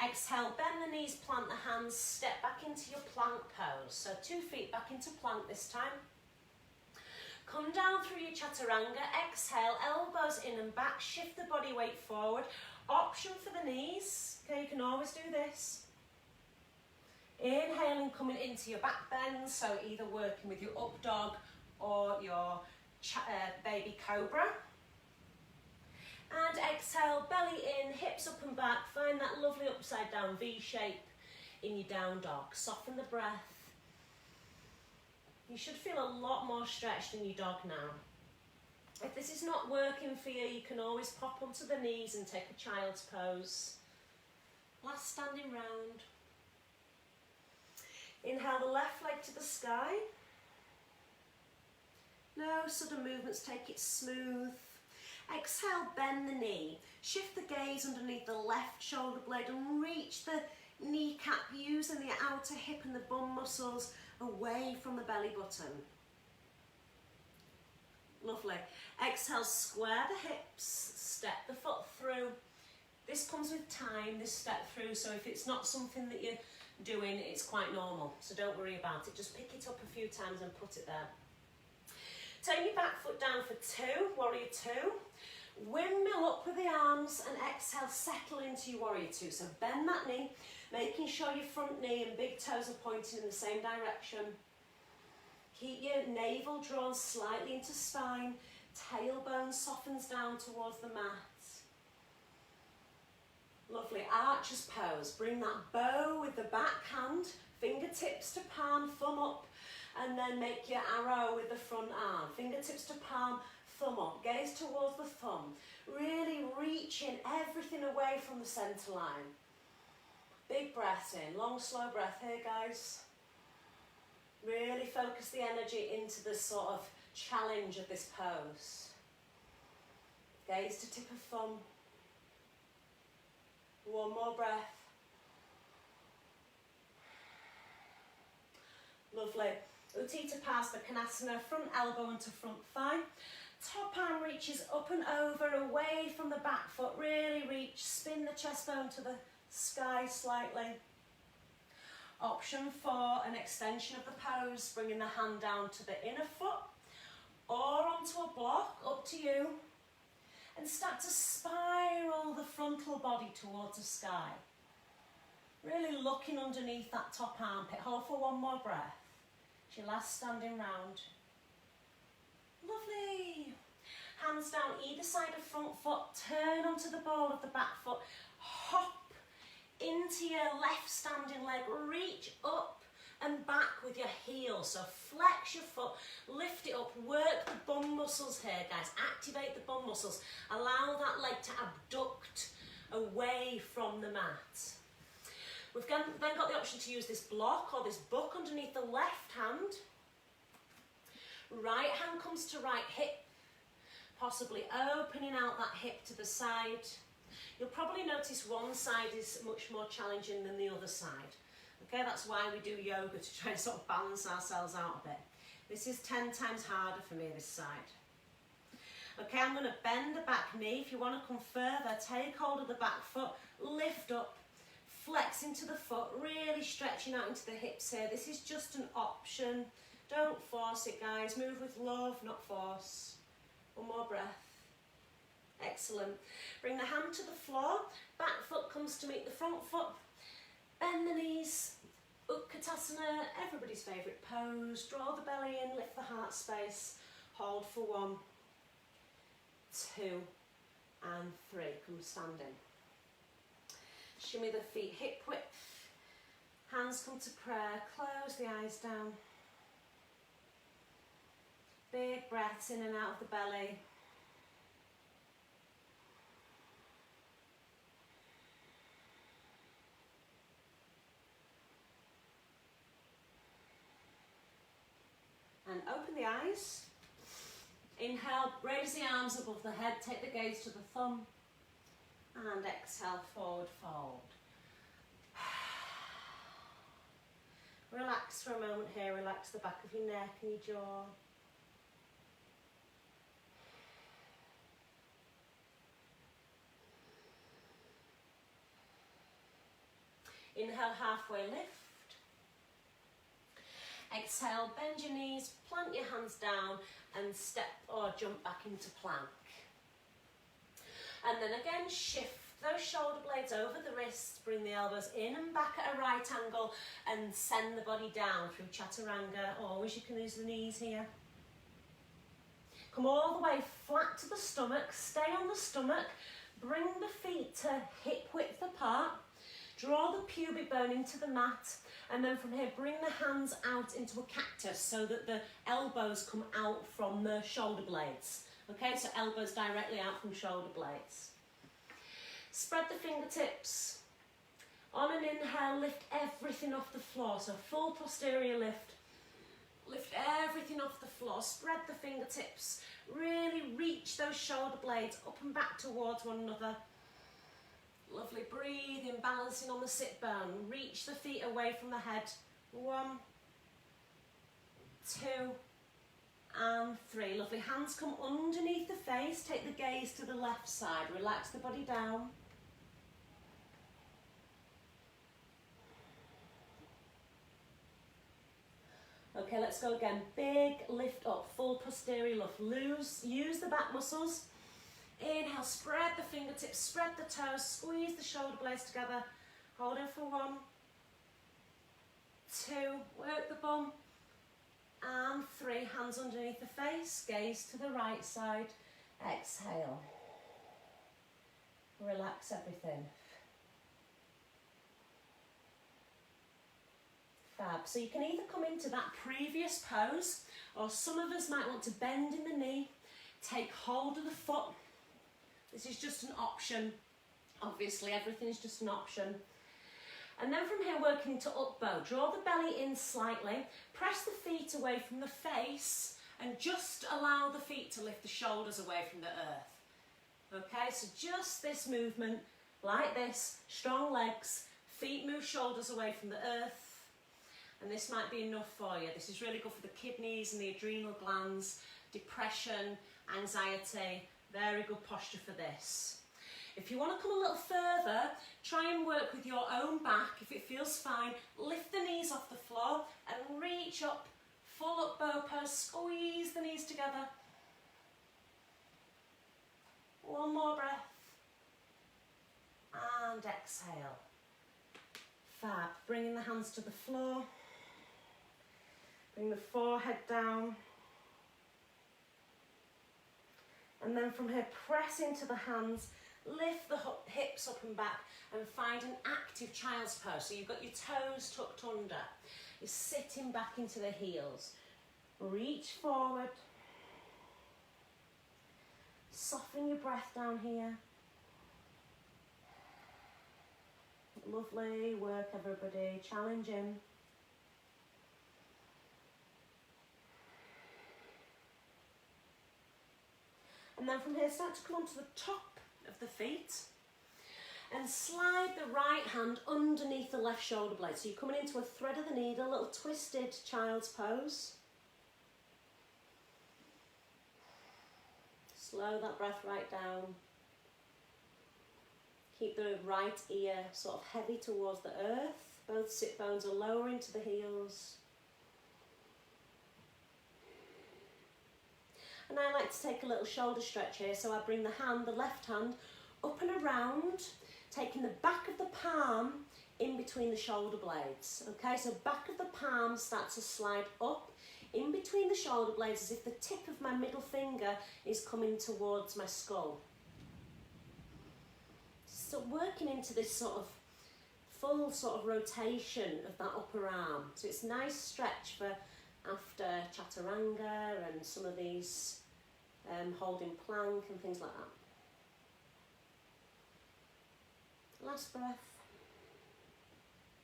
Exhale, bend the knees, plant the hands, step back into your plank pose. So 2 feet back into plank this time. Come down through your chaturanga. Exhale, elbows in and back, shift the body weight forward. Option for the knees. Okay, you can always do this. Inhaling, coming into your back bend, so either working with your up dog or your baby cobra. And exhale, belly in, hips up and back. Find that lovely upside down V shape in your down dog. Soften the breath. You should feel a lot more stretched in your dog now. If this is not working for you, you can always pop onto the knees and take a child's pose. Last standing round. Inhale the left leg to the sky. No sudden movements, take it smooth. Exhale, bend the knee. Shift the gaze underneath the left shoulder blade and reach the kneecap using the outer hip and the bum muscles away from the belly button. Lovely. Exhale, square the hips, step the foot through. This comes with time, this step through, so if it's not something that you're doing, it's quite normal, so don't worry about it. Just pick it up a few times and put it there. Take your back foot down for 2, warrior 2. Windmill up with the arms and exhale, settle into your warrior 2. So bend that knee, making sure your front knee and big toes are pointing in the same direction. Keep your navel drawn slightly into spine, tailbone softens down towards the mat. Lovely, archer's pose. Bring that bow with the back hand, fingertips to palm, thumb up, and then make your arrow with the front arm. Fingertips to palm, thumb up, gaze towards the thumb. Really reaching everything away from the centre line. Big breath in, long slow breath here guys. Really focus the energy into this sort of challenge of this pose. Gaze to tip of thumb. One more breath. Lovely. Utthita Konasana, front elbow into front thigh. Top arm reaches up and over, away from the back foot. Really reach, spin the chest bone to the sky slightly. Option for an extension of the pose, bringing the hand down to the inner foot or onto a block, up to you. And start to spiral the frontal body towards the sky. Really looking underneath that top armpit. Hold for one more breath. It's your last standing round. Lovely. Hands down either side of front foot. Turn onto the ball of the back foot. Hop into your left standing leg. Reach up and back with your heel. So flex your foot, lift it up, work the bum muscles here, guys. Activate the bum muscles. Allow that leg to abduct away from the mat. We've then got the option to use this block or this book underneath the left hand. Right hand comes to right hip, possibly opening out that hip to the side. You'll probably notice one side is much more challenging than the other side. Okay, that's why we do yoga, to try and sort of balance ourselves out a bit. This is 10 times harder for me, this side. Okay, I'm going to bend the back knee. If you want to come further, take hold of the back foot, lift up, flex into the foot, really stretching out into the hips here. This is just an option. Don't force it, guys. Move with love, not force. One more breath. Excellent. Bring the hand to the floor. Back foot comes to meet the front foot. Bend the knees. Utkatasana, everybody's favourite pose. Draw the belly in, lift the heart space. Hold for 1, 2, and 3. Come standing. Shimmy the feet hip width. Hands come to prayer. Close the eyes down. Big breaths in and out of the belly. And open the eyes. Inhale, raise the arms above the head, take the gaze to the thumb. And exhale, forward fold. Relax for a moment here, relax the back of your neck and your jaw. Inhale, halfway lift. Exhale, bend your knees, plant your hands down and step or jump back into plank. And then again, shift those shoulder blades over the wrists, bring the elbows in and back at a right angle and send the body down through chaturanga. Always you can use the knees here. Come all the way flat to the stomach, stay on the stomach, bring the feet to hip width apart, draw the pubic bone into the mat, and then from here bring the hands out into a cactus so that the elbows come out from the shoulder blades. Okay, so elbows directly out from shoulder blades. Spread the fingertips. On an inhale, lift everything off the floor. So full posterior lift. Lift everything off the floor. Spread the fingertips. Really reach those shoulder blades up and back towards one another. Lovely, breathing, balancing on the sit bone. Reach the feet away from the head. 1, 2, and 3. Lovely, hands come underneath the face. Take the gaze to the left side. Relax the body down. Okay, let's go again. Big lift up, full posterior lift. Use the back muscles. Inhale, spread the fingertips, spread the toes, squeeze the shoulder blades together. Hold in for 1, 2, work the bum, and 3. Hands underneath the face, gaze to the right side. Exhale. Relax everything. Fab. So you can either come into that previous pose, or some of us might want to bend in the knee, take hold of the foot. This is just an option. Obviously, everything is just an option. And then from here, working to up bow. Draw the belly in slightly, press the feet away from the face, and just allow the feet to lift the shoulders away from the earth. Okay, so just this movement, like this, strong legs, feet move shoulders away from the earth. And this might be enough for you. This is really good for the kidneys and the adrenal glands, depression, anxiety. Very good posture for this. If you want to come a little further, try and work with your own back. If it feels fine, lift the knees off the floor and reach up, full up bow pose, squeeze the knees together. One more breath. And exhale. Fab. Bringing the hands to the floor. Bring the forehead down. And then from here, press into the hands, lift the hips up and back, and find an active child's pose. So you've got your toes tucked under. You're sitting back into the heels. Reach forward. Soften your breath down here. Lovely work, everybody. Challenging. And then from here, start to come onto the top of the feet and slide the right hand underneath the left shoulder blade. So you're coming into a thread of the needle, a little twisted child's pose. Slow that breath right down. Keep the right ear sort of heavy towards the earth. Both sit bones are lowering to the heels. And I like to take a little shoulder stretch here, so I bring the left hand, up and around, taking the back of the palm in between the shoulder blades. Okay, so back of the palm starts to slide up in between the shoulder blades as if the tip of my middle finger is coming towards my skull. So working into this sort of full sort of rotation of that upper arm. So it's a nice stretch for after chaturanga and some of these holding plank and things like that. Last breath.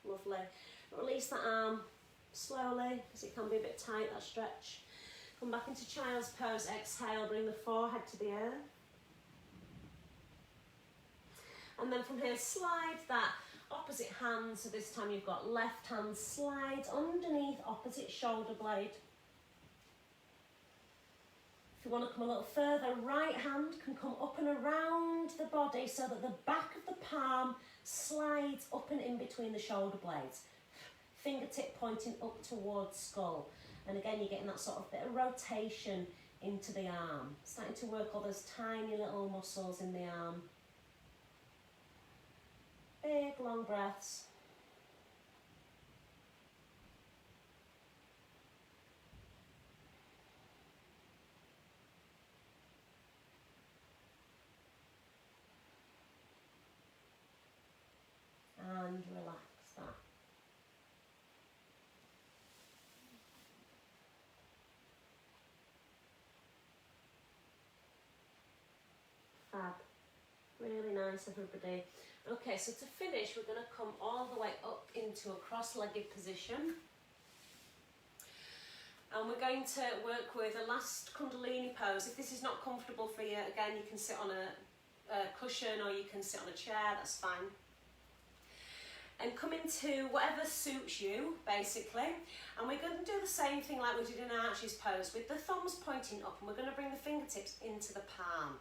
Lovely. Release that arm slowly because it can be a bit tight, that stretch. Come back into child's pose. Exhale, bring the forehead to the earth. And then from here, slide that opposite hand. So this time you've got left hand slide underneath opposite shoulder blade. If you want to come a little further, right hand can come up and around the body so that the back of the palm slides up and in between the shoulder blades. Fingertip pointing up towards skull. And again, you're getting that sort of bit of rotation into the arm. Starting to work all those tiny little muscles in the arm. Big long breaths. And relax that. Fab. Really nice, everybody. Okay, so to finish, we're going to come all the way up into a cross-legged position. And we're going to work with a last Kundalini pose. If this is not comfortable for you, again, you can sit on a cushion or you can sit on a chair, that's fine. And come into whatever suits you, basically. And we're going to do the same thing like we did in Archie's pose, with the thumbs pointing up, and we're going to bring the fingertips into the palm.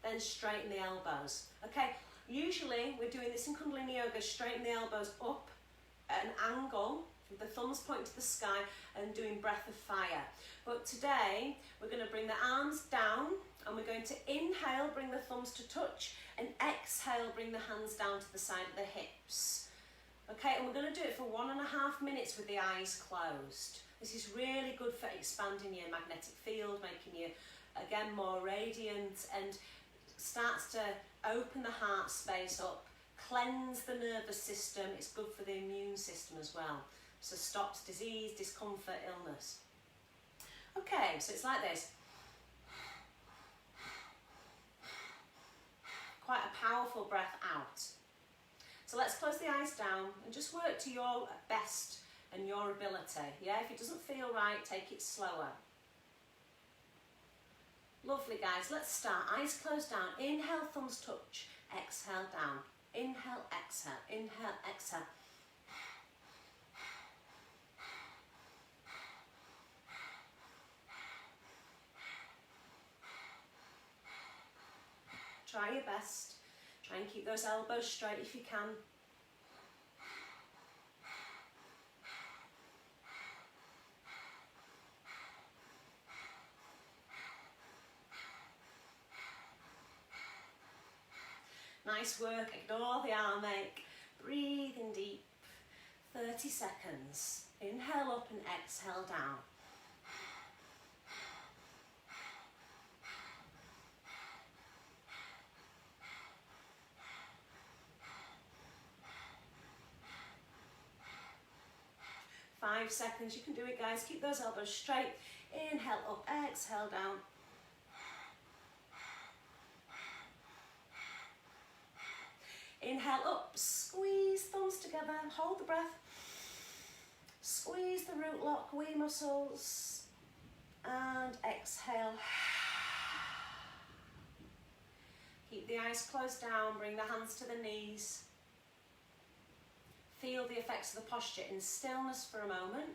Then straighten the elbows. Okay, usually we're doing this in Kundalini Yoga, straighten the elbows up at an angle, with the thumbs pointing to the sky and doing breath of fire. But today, we're going to bring the arms down, and we're going to inhale, bring the thumbs to touch, and exhale, bring the hands down to the side of the hips. Okay, and we're going to do it for 1.5 minutes with the eyes closed. This is really good for expanding your magnetic field, making you, again, more radiant, and starts to open the heart space up, cleanse the nervous system. It's good for the immune system as well. So stops disease, discomfort, illness. Okay, so it's like this. Quite a powerful breath out. So let's close the eyes down and just work to your best and your ability. Yeah, if it doesn't feel right, take it slower. Lovely, guys. Let's start. Eyes closed down. Inhale, thumbs touch. Exhale, down. Inhale, exhale. Inhale, exhale. Try your best. Try and keep those elbows straight if you can. Nice work. Ignore the arm ache. Breathe in deep. 30 seconds. Inhale up and exhale down. Five seconds, you can do it, guys. Keep those elbows straight. Inhale up, exhale down. Inhale up, squeeze thumbs together, hold the breath. Squeeze the root lock, wee muscles. And exhale. Keep the eyes closed down, bring the hands to the knees. Feel the effects of the posture in stillness for a moment.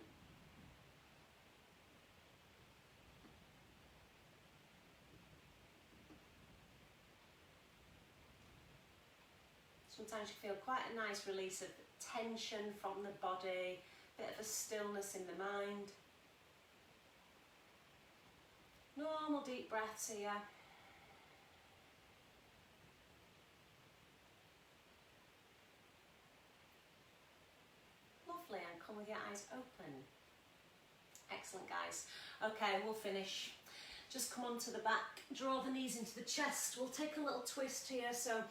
Sometimes you feel quite a nice release of tension from the body, a bit of a stillness in the mind. Normal deep breaths here. Lovely, and come with your eyes open. Excellent, guys. Okay, we'll finish. Just come onto the back, draw the knees into the chest. We'll take a little twist here, so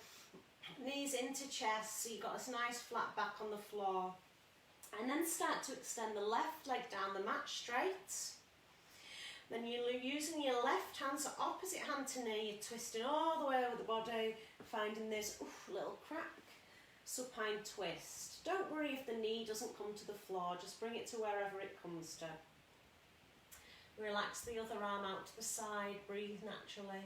knees into chest, so you've got this nice flat back on the floor. And then start to extend the left leg down the mat straight. Then you're using your left hand, so opposite hand to knee, you're twisting all the way over the body, finding this little crack, supine twist. Don't worry if the knee doesn't come to the floor, just bring it to wherever it comes to. Relax the other arm out to the side, breathe naturally.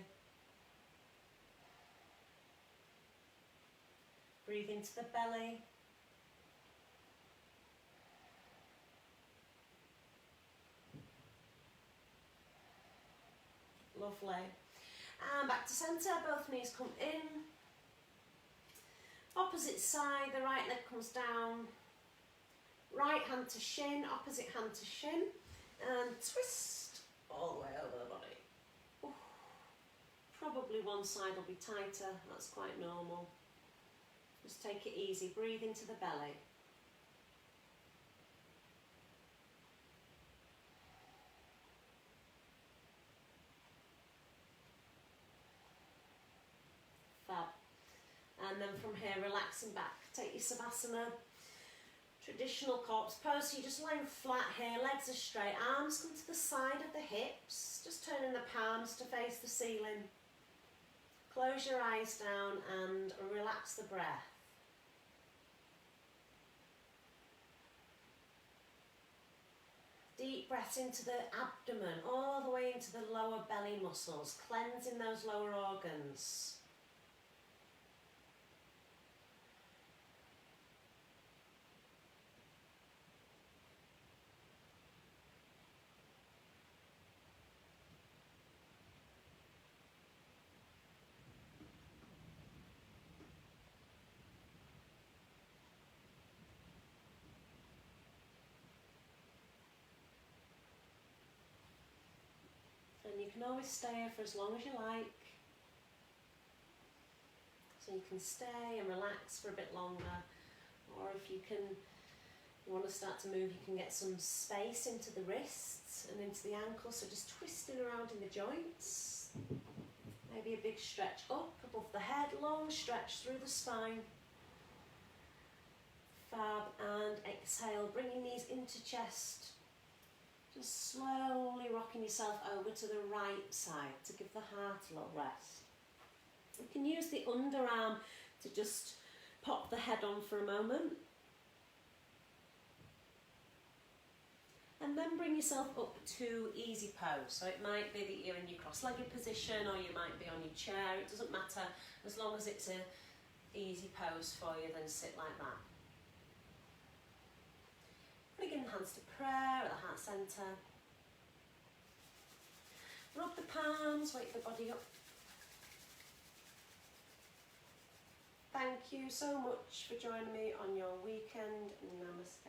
Breathe into the belly. Lovely. And back to centre, both knees come in. Opposite side, the right leg comes down. Right hand to shin, opposite hand to shin. And twist all the way over the body. Ooh. Probably one side will be tighter, that's quite normal. Just take it easy, breathe into the belly. Fab. And then from here, relaxing back. Take your Savasana, traditional corpse pose. So you're just lying flat here, legs are straight, arms come to the side of the hips, just turning the palms to face the ceiling. Close your eyes down and relax the breath. Deep breaths into the abdomen, all the way into the lower belly muscles, cleansing those lower organs. And you can always stay here for as long as you like. So you can stay and relax for a bit longer. Or if you want to start to move, you can get some space into the wrists and into the ankles. So just twisting around in the joints. Maybe a big stretch up above the head, long stretch through the spine. Fab, and exhale, bringing these into chest. Just slowly rocking yourself over to the right side to give the heart a little rest. You can use the underarm to just pop the head on for a moment. And then bring yourself up to easy pose. So it might be that you're in your cross-legged position or you might be on your chair. It doesn't matter. As long as it's an easy pose for you, then sit like that. Bringing the hands to prayer at the heart centre. Rub the palms, wake the body up. Thank you so much for joining me on your weekend. Namaste.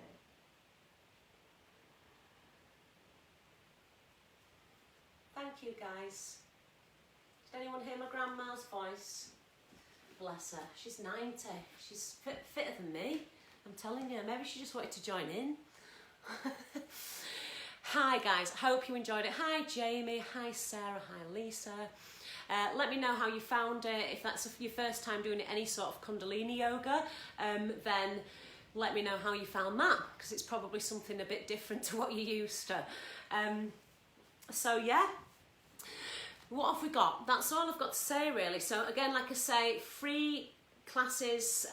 Thank you, guys. Did anyone hear my grandma's voice? Bless her. She's 90. She's fitter than me. I'm telling you. Maybe she just wanted to join in. Hi guys, hope you enjoyed it. Hi Jamie, hi Sarah, hi Lisa. Let me know how you found it. If that's your first time doing any sort of Kundalini yoga, then let me know how you found that, because it's probably something a bit different to what you're used to. So yeah, what have we got? That's all I've got to say really. So again, like I say, free classes,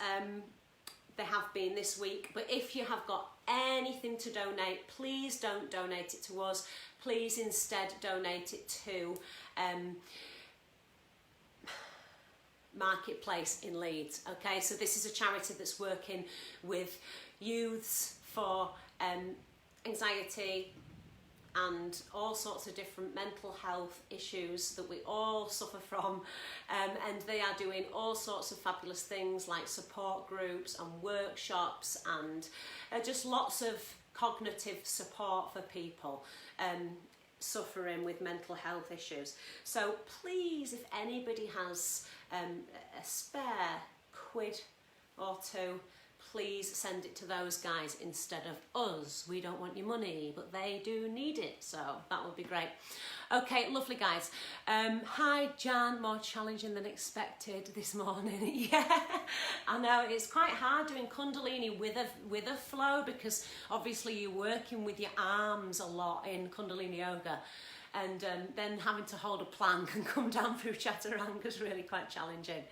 they have been this week, but if you have got anything to donate, please don't donate it to us. Please instead donate it to Marketplace in Leeds. Okay, so this is a charity that's working with youths for anxiety and all sorts of different mental health issues that we all suffer from, and they are doing all sorts of fabulous things like support groups and workshops and just lots of cognitive support for people suffering with mental health issues. So please, if anybody has a spare quid or two, please send it to those guys instead of us. We don't want your money, but they do need it, so that would be great. Okay, lovely guys. Hi Jan, more challenging than expected this morning. Yeah, I know it's quite hard doing Kundalini with a flow, because obviously you're working with your arms a lot in Kundalini yoga, and then having to hold a plank and come down through Chaturanga is really quite challenging.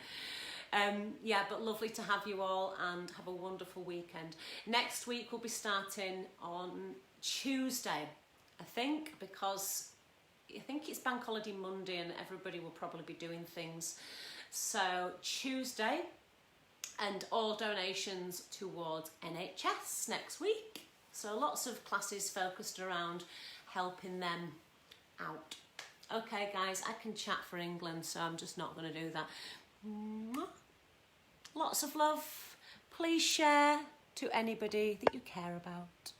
Yeah, but lovely to have you all, and have a wonderful weekend. Next week we'll be starting on Tuesday, I think, because I think it's Bank Holiday Monday and everybody will probably be doing things. So Tuesday, and all donations towards NHS next week. So lots of classes focused around helping them out. Okay guys, I can chat for England, so I'm just not going to do that. Lots of love. Please share to anybody that you care about.